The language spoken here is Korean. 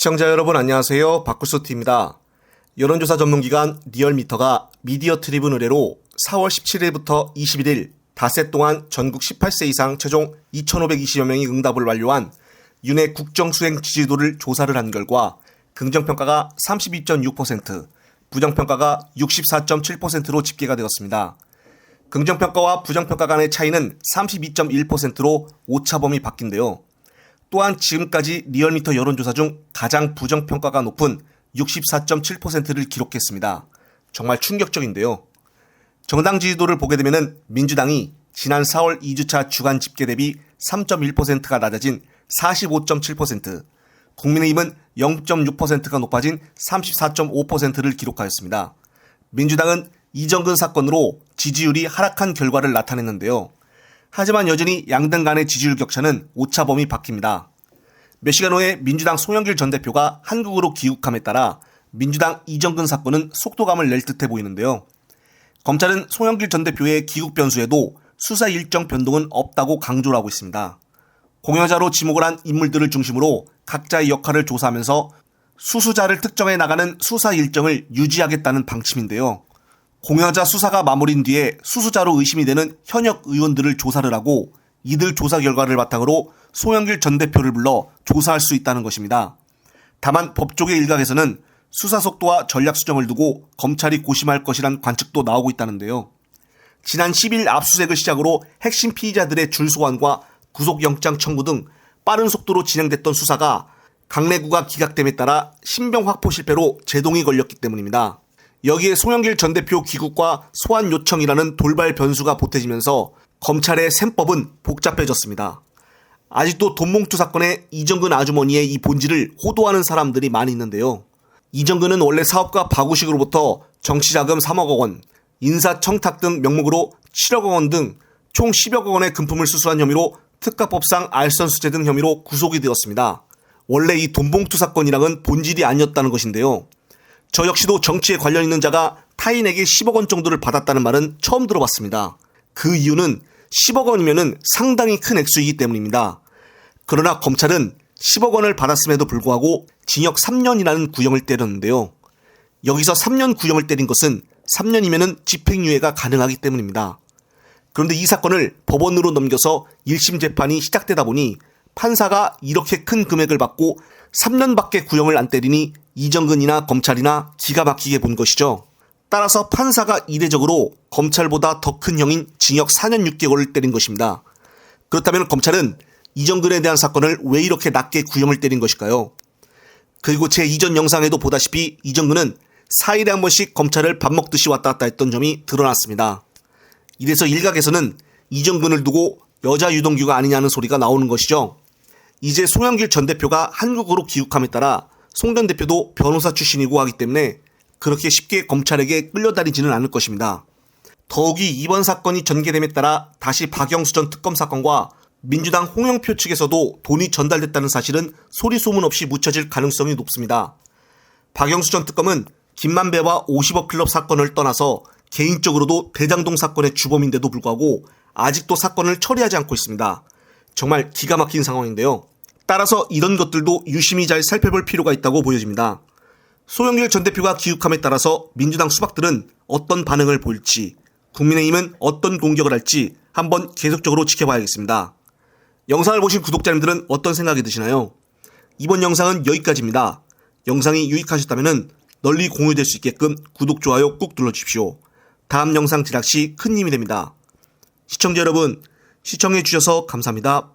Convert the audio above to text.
시청자 여러분 안녕하세요. 박구소T입니다. 여론조사 전문기관 리얼미터가 미디어 트리뷴 의뢰로 4월 17일부터 21일 닷새 동안 전국 18세 이상 최종 2,520여 명이 응답을 완료한 윤핵 국정수행 지지도를 조사를 한 결과 긍정평가가 32.6%, 부정평가가 64.7%로 집계가 되었습니다. 긍정평가와 부정평가 간의 차이는 32.1%로 오차범위 바뀐데요. 또한 지금까지 리얼미터 여론조사 중 가장 부정평가가 높은 64.7%를 기록했습니다. 정말 충격적인데요. 정당 지지도를 보게 되면 민주당이 지난 4월 2주차 주간 집계 대비 3.1%가 낮아진 45.7%, 국민의힘은 0.6%가 높아진 34.5%를 기록하였습니다. 민주당은 이정근 사건으로 지지율이 하락한 결과를 나타냈는데요. 하지만 여전히 양당 간의 지지율 격차는 오차범위 바뀝니다. 몇 시간 후에 민주당 송영길 전 대표가 한국으로 귀국함에 따라 민주당 이정근 사건은 속도감을 낼 듯해 보이는데요. 검찰은 송영길 전 대표의 귀국 변수에도 수사 일정 변동은 없다고 강조를 하고 있습니다. 공여자로 지목을 한 인물들을 중심으로 각자의 역할을 조사하면서 수수자를 특정해 나가는 수사 일정을 유지하겠다는 방침인데요. 공여자 수사가 마무리된 뒤에 수수자로 의심이 되는 현역 의원들을 조사를 하고 이들 조사 결과를 바탕으로 송영길 전 대표를 불러 조사할 수 있다는 것입니다. 다만 법조계 일각에서는 수사 속도와 전략 수정을 두고 검찰이 고심할 것이란 관측도 나오고 있다는데요. 지난 10일 압수수색을 시작으로 핵심 피의자들의 줄소환과 구속영장 청구 등 빠른 속도로 진행됐던 수사가 강내구가 기각됨에 따라 신병 확보 실패로 제동이 걸렸기 때문입니다. 여기에 송영길 전 대표 귀국과 소환 요청이라는 돌발 변수가 보태지면서 검찰의 셈법은 복잡해졌습니다. 아직도 돈봉투 사건의 이정근 아주머니의 이 본질을 호도하는 사람들이 많이 있는데요. 이정근은 원래 사업가 박우식으로부터 정치자금 3억 원, 인사청탁 등 명목으로 7억 원 등 총 10여 원의 금품을 수수한 혐의로 특가법상 알선수재 등 혐의로 구속이 되었습니다. 원래 이 돈봉투 사건이랑은 본질이 아니었다는 것인데요. 저 역시도 정치에 관련 있는 자가 타인에게 10억 원 정도를 받았다는 말은 처음 들어봤습니다. 그 이유는 10억 원이면 상당히 큰 액수이기 때문입니다. 그러나 검찰은 10억 원을 받았음에도 불구하고 징역 3년이라는 구형을 때렸는데요. 여기서 3년 구형을 때린 것은 3년이면 집행유예가 가능하기 때문입니다. 그런데 이 사건을 법원으로 넘겨서 1심 재판이 시작되다 보니 판사가 이렇게 큰 금액을 받고 3년밖에 구형을 안 때리니 이정근이나 검찰이나 기가 막히게 본 것이죠. 따라서 판사가 이례적으로 검찰보다 더 큰 형인 징역 4년 6개월을 때린 것입니다. 그렇다면 검찰은 이정근에 대한 사건을 왜 이렇게 낮게 구형을 때린 것일까요? 그리고 제 이전 영상에도 보다시피 이정근은 4일에 한 번씩 검찰을 밥 먹듯이 왔다 갔다 했던 점이 드러났습니다. 이래서 일각에서는 이정근을 두고 여자 유동규가 아니냐는 소리가 나오는 것이죠. 이제 송영길 전 대표가 한국으로 귀국함에 따라 송 전 대표도 변호사 출신이고 하기 때문에 그렇게 쉽게 검찰에게 끌려다니지는 않을 것입니다. 더욱이 이번 사건이 전개됨에 따라 다시 박영수 전 특검 사건과 민주당 홍영표 측에서도 돈이 전달됐다는 사실은 소리 소문 없이 묻혀질 가능성이 높습니다. 박영수 전 특검은 김만배와 50억 클럽 사건을 떠나서 개인적으로도 대장동 사건의 주범인데도 불구하고 아직도 사건을 처리하지 않고 있습니다. 정말 기가 막힌 상황인데요. 따라서 이런 것들도 유심히 잘 살펴볼 필요가 있다고 보여집니다. 송영길 전 대표가 귀국함에 따라서 민주당 수박들은 어떤 반응을 보일지, 국민의힘은 어떤 공격을 할지 한번 계속적으로 지켜봐야겠습니다. 영상을 보신 구독자님들은 어떤 생각이 드시나요? 이번 영상은 여기까지입니다. 영상이 유익하셨다면 널리 공유될 수 있게끔 구독, 좋아요 꾹 눌러주십시오. 다음 영상 제작 시 큰 힘이 됩니다. 시청자 여러분, 시청해주셔서 감사합니다.